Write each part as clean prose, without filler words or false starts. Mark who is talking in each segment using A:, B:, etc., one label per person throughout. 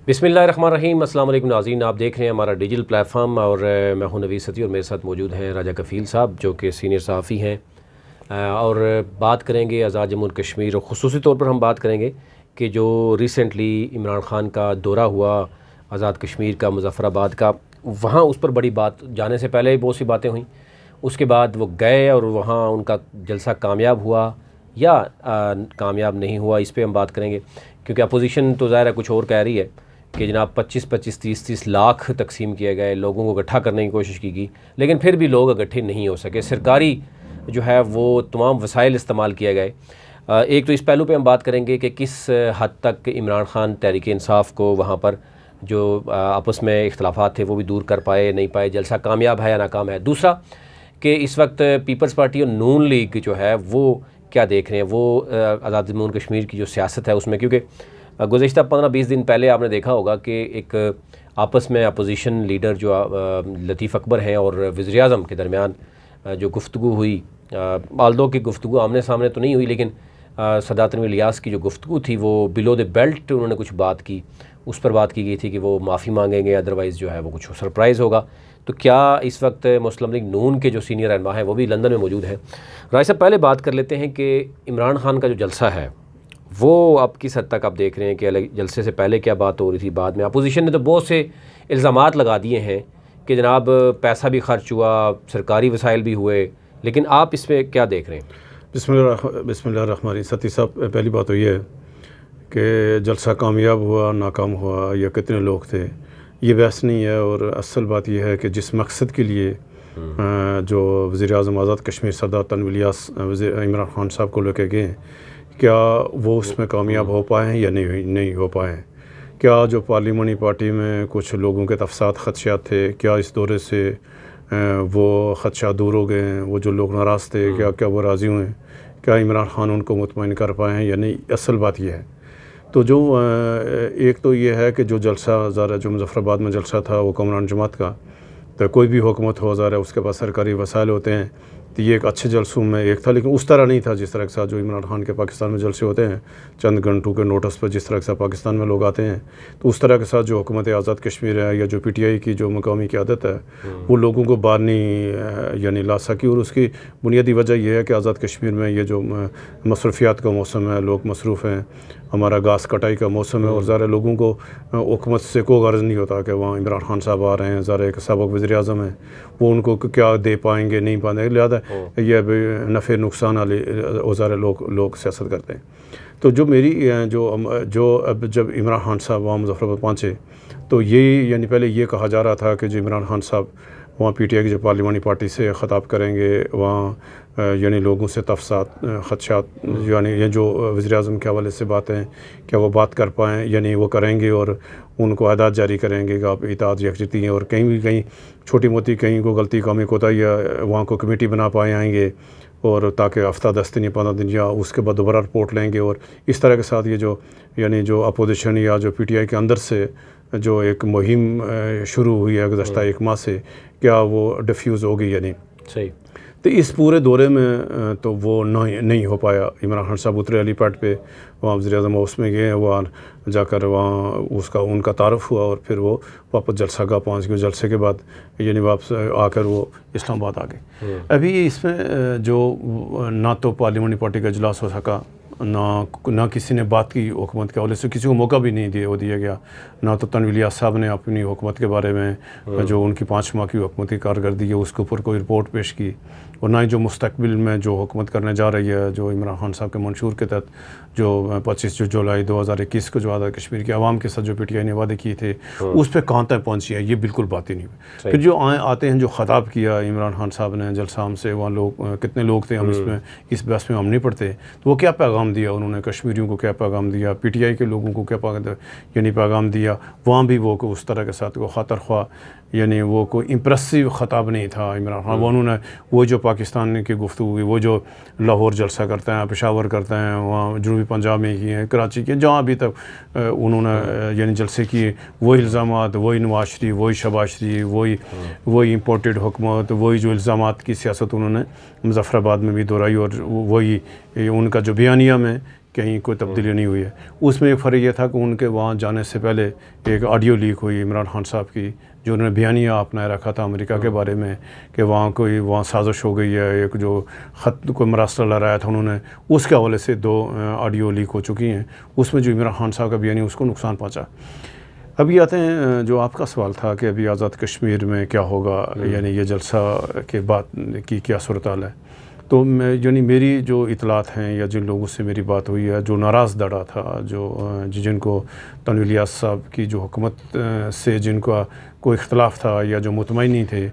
A: بسم اللہ الرحمن الرحیم۔ السلام علیکم ناظرین، آپ دیکھ رہے ہیں ہمارا ڈیجیٹل پلیٹ فارم اور میں ہوں نوید ستی اور میرے ساتھ موجود ہیں راجہ کفیل صاحب جو کہ سینئر صحافی ہیں، اور بات کریں گے آزاد جموں کشمیر، اور خصوصی طور پر ہم بات کریں گے کہ جو ریسنٹلی عمران خان کا دورہ ہوا آزاد کشمیر کا، مظفر آباد کا، وہاں اس پر بڑی بات جانے سے پہلے بہت سی باتیں ہوئیں، اس کے بعد وہ گئے اور وہاں ان کا جلسہ کامیاب ہوا یا کامیاب نہیں ہوا، اس پہ ہم بات کریں گے، کیونکہ اپوزیشن تو ظاہر ہے کچھ اور کہہ رہی ہے کہ جناب 25-25 30-30 لاکھ تقسیم کیے گئے، لوگوں کو اکٹھا کرنے کی کوشش کی گئی، لیکن پھر بھی لوگ اکٹھے نہیں ہو سکے، سرکاری جو ہے وہ تمام وسائل استعمال کیے گئے۔ ایک تو اس پہلو پہ ہم بات کریں گے کہ کس حد تک عمران خان تحریک انصاف کو وہاں پر جو آپس میں اختلافات تھے وہ بھی دور کر پائے نہیں پائے، جلسہ کامیاب ہے یا ناکام ہے۔ دوسرا کہ اس وقت پیپلز پارٹی اور نون لیگ جو ہے وہ کیا دیکھ رہے ہیں، وہ آزاد جموں کشمیر کی جو سیاست ہے اس میں، کیونکہ گزشتہ 15-20 دن پہلے آپ نے دیکھا ہوگا کہ ایک آپس میں اپوزیشن لیڈر جو لطیف اکبر ہیں اور وزیر اعظم کے درمیان جو گفتگو ہوئی، آلدو کی گفتگو آمنے سامنے تو نہیں ہوئی، لیکن سعادت تنویر الیاس کی جو گفتگو تھی وہ بلو دی بیلٹ انہوں نے کچھ بات کی، اس پر بات کی گئی تھی کہ وہ معافی مانگیں گے، ادروائز جو ہے وہ کچھ سرپرائز ہوگا۔ تو کیا اس وقت مسلم لیگ نون کے جو سینئر رہنما ہیں وہ بھی لندن میں موجود ہیں؟ رائے صاحب پہلے بات کر لیتے ہیں کہ عمران خان کا جو جلسہ ہے وہ اب کس حد تک آپ دیکھ رہے ہیں کہ جلسے سے پہلے کیا بات ہو رہی تھی، بعد میں اپوزیشن نے تو بہت سے الزامات لگا دیے ہیں کہ جناب پیسہ بھی خرچ ہوا، سرکاری وسائل بھی ہوئے، لیکن آپ اس پہ کیا دیکھ رہے ہیں؟
B: بسم اللہ الرحمن الرحیم۔ ستی صاحب، پہلی بات تو یہ ہے کہ جلسہ کامیاب ہوا ناکام ہوا یا کتنے لوگ تھے، یہ بحث نہیں ہے، اور اصل بات یہ ہے کہ جس مقصد کے لیے جو وزیر اعظم آزاد کشمیر سعادت تنویر الیاس عمران خان صاحب کو لے کے گئے، کیا وہ اس میں کامیاب ہو پائے ہیں یا نہیں ہو پائے ہیں؟ کیا جو پارلیمانی پارٹی میں کچھ لوگوں کے تفصیلات خدشات تھے، کیا اس دورے سے وہ خدشات دور ہو گئے ہیں؟ وہ جو لوگ ناراض تھے کیا وہ راضی ہوئے ہیں؟ کیا عمران خان ان کو مطمئن کر پائے ہیں یا نہیں؟ اصل بات یہ ہے۔ تو جو ایک تو یہ ہے کہ جو جلسہ ظاہر جو مظفر آباد میں جلسہ تھا وہ حکمران جماعت کا، تو کوئی بھی حکومت ہو ظاہر اس کے پاس سرکاری وسائل ہوتے ہیں، تو یہ ایک اچھے جلسوں میں ایک تھا، لیکن اس طرح نہیں تھا جس طرح کے ساتھ جو عمران خان کے پاکستان میں جلسے ہوتے ہیں چند گھنٹوں کے نوٹس پر، جس طرح کے ساتھ پاکستان میں لوگ آتے ہیں، تو اس طرح کے ساتھ جو حکومت آزاد کشمیر ہے یا جو پی ٹی آئی کی جو مقامی قیادت ہے وہ لوگوں کو باہر نہیں یعنی لا سکی، اور اس کی بنیادی وجہ یہ ہے کہ آزاد کشمیر میں یہ جو مصروفیات کا موسم ہے، لوگ مصروف ہیں، ہمارا گھاس کٹائی کا موسم ہے، اور ظاہر لوگوں کو حکومت سے کوئی غرض نہیں ہوتا کہ وہاں عمران خان صاحب آ رہے ہیں، ظاہر ایک سابق وزیر اعظم ہیں، وہ ان کو کیا دے پائیں گے نہیں پائیں گے، لہٰذا یہ نفع نقصان والے ظاہر لوگ سیاست کرتے ہیں۔ تو جو میری جو اب جب عمران خان صاحب وہاں مظفر آباد پہنچے تو یہ یعنی پہلے یہ کہا جا رہا تھا کہ جو عمران خان صاحب وہاں پی ٹی آئی کی جو پارلیمانی پارٹی سے خطاب کریں گے، وہاں یعنی لوگوں سے تفصیلات خدشات یعنی یہ جو وزیر اعظم کے حوالے سے باتیں کیا وہ بات کر پائیں یعنی وہ کریں گے، اور ان کو ہدایات جاری کریں گے کہ آپ اطاعت یکجہتی ہیں، اور کہیں چھوٹی موٹی کہیں کو غلطی قومی کوتاہی یا وہاں کو کمیٹی بنا پائے آئیں گے، اور تاکہ ہفتہ 10 دن یا 15 دن یا اس کے بعد دوبارہ رپورٹ لیں گے، اور اس طرح کے ساتھ یہ جو یعنی جو اپوزیشن یا جو پی ٹی آئی کے اندر سے جو ایک مہم شروع ہوئی ہے گزشتہ ایک ماہ سے، کیا وہ ڈیفیوز ہوگی یا نہیں؟
A: صحیح۔
B: تو اس پورے دورے میں تو وہ نہیں ہو پایا۔ عمران خان صاحب اترے علی پیڈ پہ، وہاں وزیر اعظم اس میں گئے، وہاں جا کر وہاں ان کا تعارف ہوا، اور پھر وہ واپس جلسہ گاہ پہنچ گئے، جلسے کے بعد یعنی واپس آ کر وہ اسلام آباد آ گئے۔ ابھی اس میں جو نہ تو پارلیمانی پارٹی کا اجلاس ہو سکا، نہ کسی نے بات کی حکومت کے حوالے سے، کسی کو موقع بھی نہیں دیا گیا، نہ تو تنویر الیاس صاحب نے اپنی حکومت کے بارے میں جو ان کی 5 ماہ کی حکومتی کارکردگی ہے اس کے اوپر کوئی رپورٹ پیش کی، اور نہ ہی جو مستقبل میں جو حکومت کرنے جا رہی ہے جو عمران خان صاحب کے منشور کے تحت جو 25 جولائی 2021 کو جو آزاد کشمیر کی عوام کے ساتھ جو پی ٹی آئی نے وعدے کیے تھے اس پہ کہاں تک پہنچی ہے، یہ بالکل بات ہی نہیں ہوئی۔ پھر جو آتے ہیں جو خطاب کیا عمران خان صاحب نے جلسہ ہم سے، وہاں لوگ کتنے لوگ تھے، ہم اس بحث میں ہم نہیں پڑھتے، تو وہ کیا پیغام دیا انہوں نے، کشمیریوں کو کیا پیغام دیا، پی ٹی آئی کے لوگوں کو کیا پیغام دیا، وہاں بھی وہ اس طرح کے ساتھ وہ خاطر خواہ یعنی وہ کوئی امپریسو خطاب نہیں تھا عمران خان۔ وہ انہوں نے وہ جو پاکستان کی گفتگو ہوئی، وہ جو لاہور جلسہ کرتے ہیں، پشاور کرتے ہیں، وہاں جنوبی پنجاب میں کیے ہیں، کراچی کے، جہاں ابھی تک انہوں نے یعنی جلسے کیے، وہی الزامات، وہی نواز شریف، وہی شہباز شریف، وہی امپورٹڈ حکومت، وہی جو الزامات کی سیاست انہوں نے مظفر آباد میں بھی دہرائی، اور وہی ان کا جو بیانیہ میں کہیں کوئی تبدیلی نہیں ہوئی ہے. اس میں ایک فرق یہ تھا کہ ان کے وہاں جانے سے پہلے ایک آڈیو لیک ہوئی عمران خان صاحب کی, جو انہوں نے بیانیہ اپنائے رکھا تھا امریکہ کے بارے میں کہ وہاں سازش ہو گئی ہے, ایک جو خط کوئی مراسلہ لہرایا تھا انہوں نے, اس کے حوالے سے 2 آڈیو لیک ہو چکی ہیں. اس میں جو عمران خان صاحب کا بیانیہ اس کو نقصان پہنچا. ابھی آتے ہیں جو آپ کا سوال تھا کہ ابھی آزاد کشمیر میں کیا ہوگا, یعنی یہ جلسہ کے بعد کی کیا صورتحال ہے. تو یعنی میری جو اطلاعات ہیں یا جن لوگوں سے میری بات ہوئی ہے, جو ناراض دڑا تھا, جن کو تنویر الیاس صاحب کی جو حکومت سے جن کا کوئی اختلاف تھا یا جو مطمئن نہیں تھے,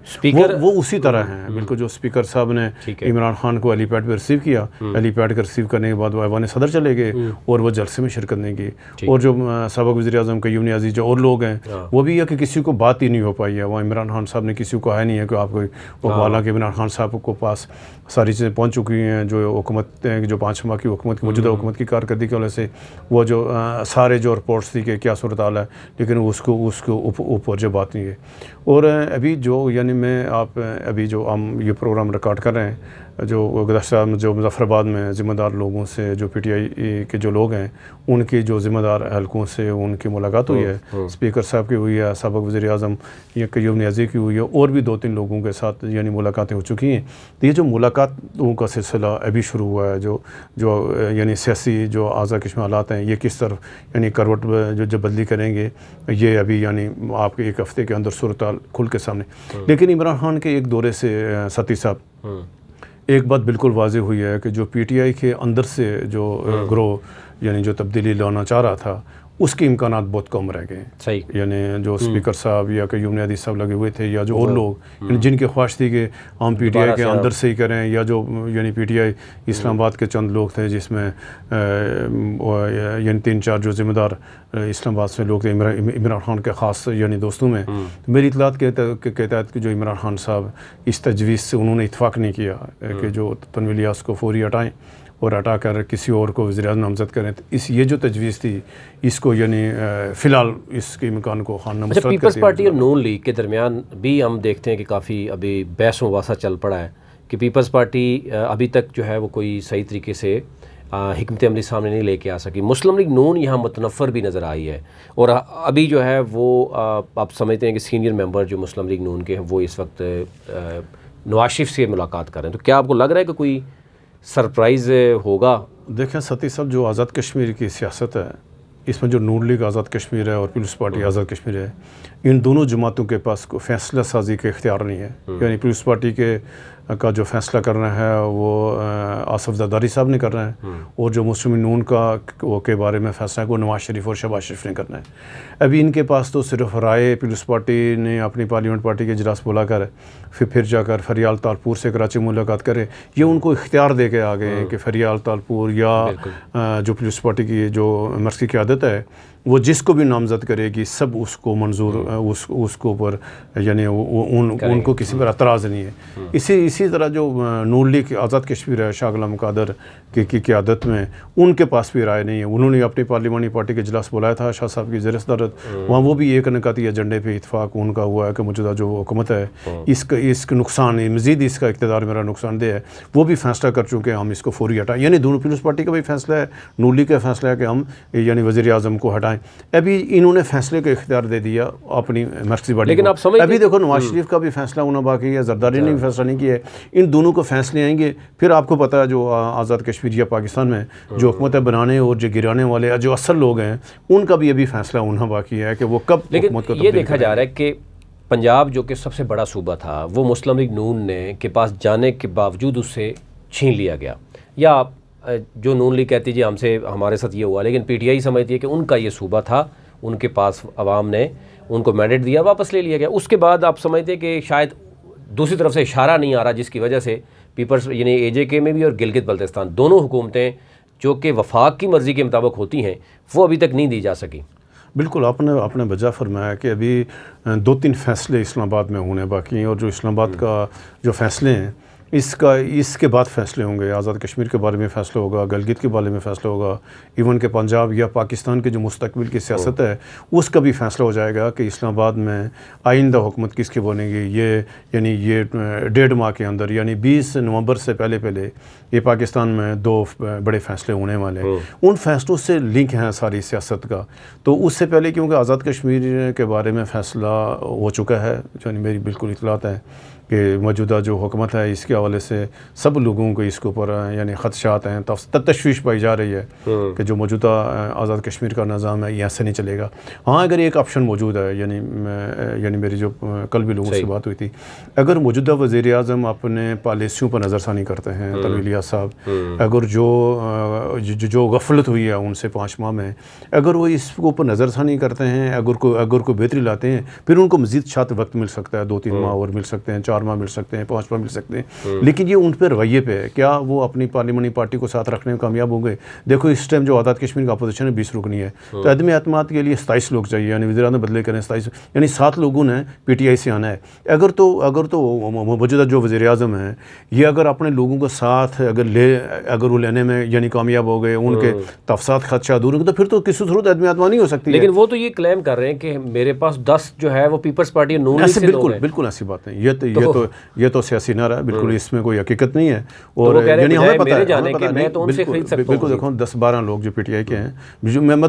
B: وہ اسی طرح ہیں بالکل. جو اسپیکر صاحب نے عمران خان کو ہیلی پیڈ پہ ریسیو کیا, ہیلی پیڈ کا ریسیو کرنے کے بعد وہ ایوان صدر چلے گئے اور وہ جلسے میں شرکت نہیں کی. اور جو سابق وزیر اعظم قیوم نیازی جو اور لوگ ہیں, وہ بھی ہے کہ کسی کو بات ہی نہیں ہو پائی ہے. وہ عمران خان صاحب نے کسی کو کہا نہیں ہے کہ آپ کو, حالانکہ عمران خان صاحب کو پاس ساری چیزیں پہنچ چکی ہیں. جو حکومت جو 5 ماہ کی حکومت کی موجودہ حکومت کی کارکردگی کی وجہ سے وہ جو سارے جو رپورٹس تھی کہ کیا صورتحال ہے, لیکن اس کو اوپر جو بات نہیں ہے. اور ابھی جو یعنی میں ابھی جو ہم یہ پروگرام ریکارڈ کر رہے ہیں, جو گزشتہ جو مظفر آباد میں ذمہ دار لوگوں سے, جو پی ٹی آئی کے جو لوگ ہیں, ان کے جو ذمہ دار حلقوں سے ان کی ملاقات ہوئی ہے. اسپیکر صاحب کی ہوئی ہے, سابق وزیر اعظم یا قیوم نیازی کی ہوئی ہے, اور بھی 2-3 لوگوں کے ساتھ یعنی ملاقاتیں ہو چکی ہیں. تو یہ جو ملاقاتوں کا سلسلہ ابھی شروع ہوا ہے, جو یعنی سیاسی جو آزاد کشمیر حالات ہیں, یہ کس طرف یعنی کروٹ جو بدلی کریں گے, یہ ابھی یعنی آپ کے 1 ہفتے کے اندر صورتحال کھل کے سامنے. لیکن عمران خان کے ایک دورے سے ستی صاحب ایک بات بالکل واضح ہوئی ہے کہ جو پی ٹی آئی کے اندر سے جو گروہ یعنی جو تبدیلی لانا چاہ رہا تھا, اس کے امکانات بہت کم رہ گئے.
A: صحیح.
B: یعنی جو اسپیکر صاحب یا قیوم نیازی صاحب لگے ہوئے تھے, یا جو اور لوگ یعنی جن کی خواہش تھی کہ ہم پی ٹی آئی کے اندر سے ہی کریں, یا جو یعنی پی ٹی آئی اسلام آباد کے چند لوگ تھے جس میں یعنی 3-4 جو ذمہ دار اسلام آباد سے لوگ تھے عمران خان کے خاص یعنی دوستوں میں. میری اطلاعات کے تحت کہ جو عمران خان صاحب اس تجویز سے انہوں نے اتفاق نہیں کیا کہ جو تنویر الیاس کو فوری ہٹائیں اور ہٹا کر کسی اور کو وزیر اعظم نامزد کریں. یہ جو تجویز تھی, اس کو یعنی فی الحال اس کے امکان کو خان نے مسترد کر دیا.
A: پیپلز پارٹی اور نون لیگ کے درمیان بھی ہم دیکھتے ہیں کہ کافی ابھی بحث و مباحثہ چل پڑا ہے کہ پیپلز پارٹی ابھی تک جو ہے وہ کوئی صحیح طریقے سے حکمت عملی سامنے نہیں لے کے آ سکی. مسلم لیگ نون یہاں متنفر بھی نظر آئی ہے, اور ابھی جو ہے وہ آپ سمجھتے ہیں کہ سینئر ممبر جو مسلم لیگ نون کے ہیں وہ اس وقت نواز شریف سے ملاقات کر رہے ہیں. تو کیا آپ کو لگ رہا ہے کہ کوئی سرپرائز ہوگا؟
B: دیکھیں ستی صاحب, جو آزاد کشمیر کی سیاست ہے, اس میں جو نون لیگ آزاد کشمیر ہے اور پیپلز پارٹی آزاد کشمیر ہے, ان دونوں جماعتوں کے پاس کوئی فیصلہ سازی کا اختیار نہیں ہے. یعنی پیپلز پارٹی کا جو فیصلہ کرنا ہے وہ آصف زرداری صاحب نے کرنا ہے, اور جو مسلم نون کے بارے میں فیصلہ ہے وہ نواز شریف اور شہباز شریف نے کرنا ہے. ابھی ان کے پاس تو صرف رائے پیپلز پارٹی نے اپنی پارلیمنٹ پارٹی کے اجلاس بلا کر پھر جا کر فریال تالپور سے کراچی میں ملاقات کرے. یہ ان کو اختیار دے کے آ گئے ہیں کہ فریال تالپور یا جو پیپلز پارٹی کی جو مرکزی قیادت ہے, وہ جس کو بھی نامزد کرے گی سب اس کو منظور, اس کو اوپر یعنی ان کو کسی پر اعتراض نہیں ہے. اسی طرح جو نون لیگ آزاد کشمیر ہے شاہ غلام قادر کی قیادت میں, ان کے پاس بھی رائے نہیں ہے. انہوں نے اپنی پارلیمانی پارٹی کے اجلاس بلایا تھا شاہ صاحب کی زیر صدارت, وہاں وہ بھی ایک نکاتی ایجنڈے پہ اتفاق ان کا ہوا ہے کہ موجودہ جو حکومت ہے اس کا نقصان ہے, مزید اس کا اقتدار میرا نقصان دہ ہے. وہ بھی فیصلہ کر چکے ہیں ہم اس کو فوری ہٹائیں. یعنی دونوں پیپلز پارٹی کا بھی فیصلہ ہے, نون لیگ کا فیصلہ ہے کہ ہم یعنی وزیر اعظم کو ہٹائیں. ابھی انہوں نے فیصلے کا اختیار دے دیا اپنی مرکزی باڈی
A: لیکن
B: کو. ابھی دیکھو نواز شریف کا بھی فیصلہ ہونا باقی ہے, زرداری نے بھی فیصلہ نہیں کیا ہے. ان دونوں کو فیصلے آئیں گے, پھر آپ کو پتہ ہے جو آزاد کشمیر یا پاکستان میں جو حکومتیں بنانے اور جو گرانے والے جو اصل لوگ ہیں, ان کا بھی ابھی فیصلہ ہونا باقی ہے کہ وہ کب حکومت کو.
A: یہ دیکھا جا رہا ہے کہ پنجاب جو کہ سب سے بڑا صوبہ تھا وہ مسلم لیگ نون نے کے پاس جانے کے باوجود اس سے چھین لیا گیا. یا جو نون لیگ کہتی جی ہم سے ہمارے ساتھ یہ ہوا, لیکن پی ٹی آئی سمجھتی ہے کہ ان کا یہ صوبہ تھا, ان کے پاس عوام نے ان کو مینڈیٹ دیا, واپس لے لیا گیا. اس کے بعد آپ سمجھتے ہیں کہ شاید دوسری طرف سے اشارہ نہیں آ رہا, جس کی وجہ سے پیپلز یعنی اے جے کے میں بھی اور گلگت بلتستان دونوں حکومتیں جو کہ وفاق کی مرضی کے مطابق ہوتی ہیں وہ ابھی تک نہیں دی جا سکی.
B: بالکل آپ نے بجا فرمایا کہ ابھی 2-3 فیصلے اسلام آباد میں ہونے باقی ہیں, اور جو اسلام آباد کا جو فیصلے ہیں اس کے بعد فیصلے ہوں گے. آزاد کشمیر کے بارے میں فیصلہ ہوگا, گلگت کے بارے میں فیصلہ ہوگا, ایون کہ پنجاب یا پاکستان کے جو مستقبل کی سیاست ہے اس کا بھی فیصلہ ہو جائے گا کہ اسلام آباد میں آئندہ حکومت کس کی بنے گی. یہ 1.5 ماہ کے اندر, یعنی 20 نومبر سے پہلے یہ پاکستان میں 2 بڑے فیصلے ہونے والے ہیں. ان فیصلوں سے لنک ہیں ساری سیاست کا. تو اس سے پہلے کیونکہ آزاد کشمیر کے بارے میں فیصلہ ہو چکا ہے, یعنی میری بالکل اطلاعات ہے کہ موجودہ جو حکومت ہے اس کے حوالے سے سب لوگوں کو اس کے اوپر یعنی خدشات ہیں, تشویش پائی جا رہی ہے کہ جو موجودہ آزاد کشمیر کا نظام ہے یہ ایسے نہیں چلے گا. ہاں اگر ایک آپشن موجود ہے, یعنی میری جو کل بھی لوگوں سے بات ہوئی تھی, اگر موجودہ وزیر اعظم اپنے پالیسیوں پر نظر ثانی کرتے ہیں, تنویل صاحب, اگر جو غفلت ہوئی ہے ان سے 5 ماہ میں, اگر وہ اس کے اوپر نظر ثانی کرتے ہیں, اگر کوئی بہتری لاتے ہیں, پھر ان کو مزید شاید وقت مل سکتا ہے, 2-3 ماہ اور مل سکتے ہیں, 4 ماہ مل سکتے ہیں, 5 ماہ مل سکتے ہیں. لیکن یہ ان پہ رویے پہ ہے, کیا وہ اپنی پارلیمانی پارٹی کو ساتھ رکھنے میں کامیاب ہوں گے. دیکھو اس ٹائم جو آزاد کشمیر کا اپوزیشن ہے 20 رکنی ہے, تو عدم اعتماد کے لیے 27 لوگ چاہیے, یعنی وزیر اعظم بدلے کریں 27, یعنی 7 لوگوں نے پی ٹی آئی سے آنا ہے. اگر تو موجودہ جو وزیر اعظم ہیں یہ اگر اپنے لوگوں کو ساتھ اگر وہ لینے میں یعنی کامیاب ہو گئے, ان کے تفصیلات خدشہ دور ہوں گے, تو پھر تو کسی صورت عدم اعتماد نہیں ہو سکتی.
A: لیکن وہ تو یہ کلیم کر رہے ہیں کہ میرے پاس 10 جو ہے وہ پیپلز پارٹی نون لیگ سے لوگ ہیں.
B: بالکل ایسی بات نہیں, یہ تو سیاسی نعرہ ہے, بالکل اس میں کوئی حقیقت نہیں ہے. اور یعنی ہمیں پتہ ہے, بالکل دیکھو 10-12 لوگ جو پی ٹی آئی کے ہیں,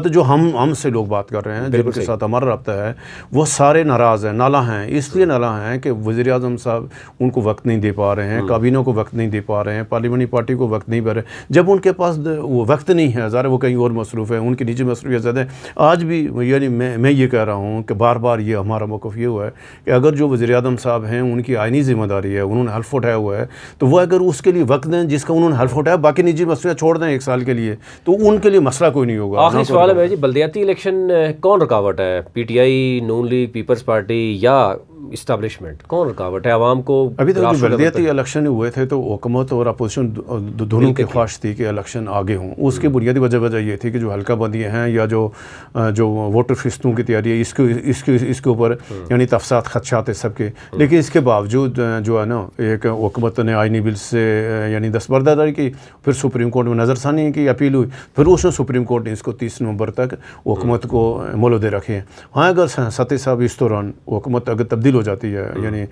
B: جو ہم سے لوگ بات کر رہے ہیں, جن کے ساتھ ہمارا رابطہ ہے, وہ سارے ناراض ہیں, نالاں ہیں. اس لیے نالاں ہیں کہ وزیر اعظم صاحب ان کو وقت نہیں دے پا رہے ہیں, کابینہ کو وقت نہیں دے پا رہے ہیں, پارلیمانی پارٹی کو وقت نہیں دے رہے. جب ان کے پاس وہ وقت نہیں ہے, ظاہر وہ کہیں اور مصروف ہے, ان کی نجی مصروفیت زیادہ ہے. آج بھی یعنی میں یہ کہہ رہا ہوں کہ بار بار یہ ہمارا موقف یہ ہوا ہے کہ اگر جو وزیر اعظم صاحب ہیں ان کی آئینی ذمہ داری ہے, انہوں نے حلف اٹھایا ہوا ہے, تو وہ اگر اس کے لیے وقت دیں جس کا انہوں نے حلف اٹھایا, باقی نجی مصروفیات چھوڑ دیں 1 سال کے لیے, تو ان کے لیے مسئلہ کوئی نہیں ہوگا.
A: آخری سوال ہے جی, بلدیاتی الیکشن کون رکاوٹ ہے, پی ٹی آئی, نون لیگ, پیپلز پارٹی یا اسٹیبلشمنٹ, کون رکاوٹ ہے عوام کو؟
B: ابھی تک جو بلدیاتی الیکشن ہوئے تھے تو حکومت اور اپوزیشن دونوں کی خواہش تھی کہ الیکشن آگے ہوں. اس کی بنیادی وجہ یہ تھی کہ جو حلقہ بندیاں ہیں یا جو ووٹر فہرستوں کی تیاری ہے, اس کے اوپر یعنی تفصیلات خدشات ہے سب کے. لیکن اس کے باوجود جو ہے نا, ایک حکومت نے آئینی بل سے یعنی دستبرداری کی, پھر سپریم کورٹ میں نظر ثانی کی اپیل ہوئی, پھر اس نے سپریم کورٹ نے اس کو 30 نومبر تک حکومت کو مولو دے رکھے ہیں. ہاں اگر سطح صاحب اس دوران حکومت اگر تبدیل ہو جاتی ہے, یعنی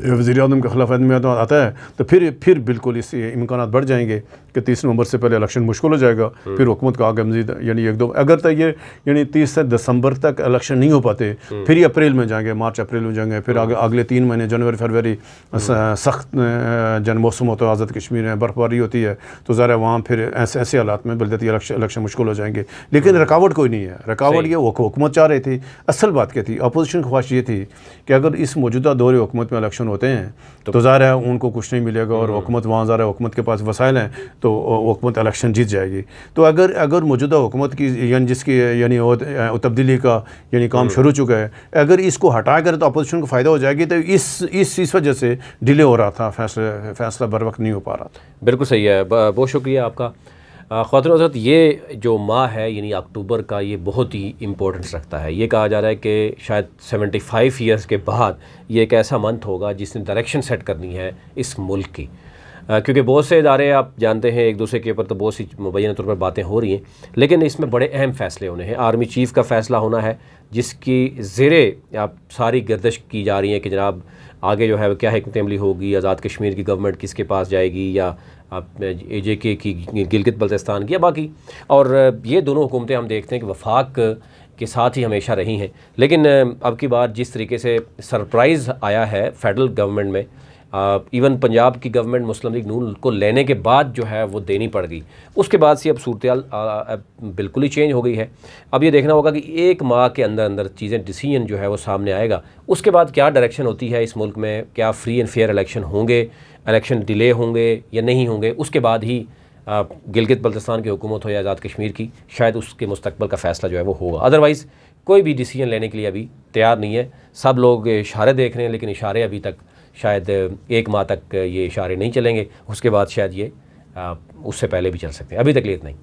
B: وزیر اعظم کے خلاف عدم اعتماد آتا ہے, تو پھر بالکل اس امکانات بڑھ جائیں گے کہ 30 نومبر سے پہلے الیکشن مشکل ہو جائے گا. پھر حکومت کا آگے مزید یعنی 1-2 اگر تک یہ یعنی 30 دسمبر تک الیکشن نہیں ہو پاتے, پھر یہ اپریل میں جائیں گے, مارچ اپریل میں جائیں گے, پھر اگلے 3 مہینے جنوری فروری سخت موسم ہوتا ہے آزاد کشمیر میں, برف باری ہوتی ہے, تو ظاہر ہے وہاں پھر ایسے حالات میں بلدیاتی الیکشن مشکل ہو جائیں گے. لیکن رکاوٹ کوئی نہیں ہے. رکاوٹ یہ حکومت چاہ رہی تھی. اصل بات کیا تھی, اپوزیشن کی خواہش یہ تھی کہ اگر اس موجودہ دور حکومت میں الیکشن ہوتے ہیں تو ظاہر ہے ان کو کچھ نہیں ملے گا, اور حکومت وہاں ظاہر ہے حکومت کے پاس وسائل ہیں, تو حکومت الیکشن جیت جائے گی. تو اگر موجودہ حکومت کی یعنی جس کی یعنی تبدیلی کا یعنی کام شروع چکا ہے, اگر اس کو ہٹا کر تو اپوزیشن کو فائدہ ہو جائے گی. تو اس وجہ سے ڈیلے ہو رہا تھا, فیصلہ بر وقت نہیں ہو پا رہا تھا.
A: بالکل صحیح ہے, بہت شکریہ آپ کا. خواتین حضرت, یہ جو ماہ ہے یعنی اکتوبر کا, یہ بہت ہی امپورٹنس رکھتا ہے. یہ کہا جا رہا ہے کہ شاید 75 ایئرس کے بعد یہ ایک ایسا منتھ ہوگا جس نے ڈائریکشن سیٹ کرنی ہے اس ملک کی, کیونکہ بہت سے ادارے آپ جانتے ہیں ایک دوسرے کے اوپر تو بہت سی مبینہ طور پر باتیں ہو رہی ہیں, لیکن اس میں بڑے اہم فیصلے ہونے ہیں. آرمی چیف کا فیصلہ ہونا ہے جس کی زیرے آپ ساری گردش کی جا رہی ہے کہ جناب آگے جو ہے وہ کیا حکمت عملی ہوگی, آزاد کشمیر کی گورنمنٹ کس کے پاس جائے گی, یا اے جے کے کی گلگت بلتستان کی, یا باقی. اور یہ دونوں حکومتیں ہم دیکھتے ہیں کہ وفاق کے ساتھ ہی ہمیشہ رہی ہیں. لیکن اب کی بار جس طریقے سے سرپرائز آیا ہے فیڈرل گورنمنٹ میں, ایون پنجاب کی گورنمنٹ مسلم لیگ نون کو لینے کے بعد جو ہے وہ دینی پڑ گئی, اس کے بعد سے اب صورتحال بالکل ہی چینج ہو گئی ہے. اب یہ دیکھنا ہوگا کہ 1 ماہ کے اندر چیزیں ڈیسیژن جو ہے وہ سامنے آئے گا. اس کے بعد کیا ڈائریکشن ہوتی ہے اس ملک میں, کیا فری اینڈ فیئر الیکشن ہوں گے, الیکشن ڈیلے ہوں گے یا نہیں ہوں گے, اس کے بعد ہی گلگت بلتستان کی حکومت ہو یا آزاد کشمیر کی, شاید اس کے مستقبل کا فیصلہ جو ہے وہ ہوگا. ادروائز کوئی بھی ڈیسیژن لینے کے لیے ابھی تیار نہیں ہے. سب لوگ اشارے دیکھ رہے ہیں, لیکن اشارے ابھی تک شاید 1 ماہ تک یہ اشارے نہیں چلیں گے. اس کے بعد شاید یہ اس سے پہلے بھی چل سکتے ہیں. ابھی تک لیٹ نہیں.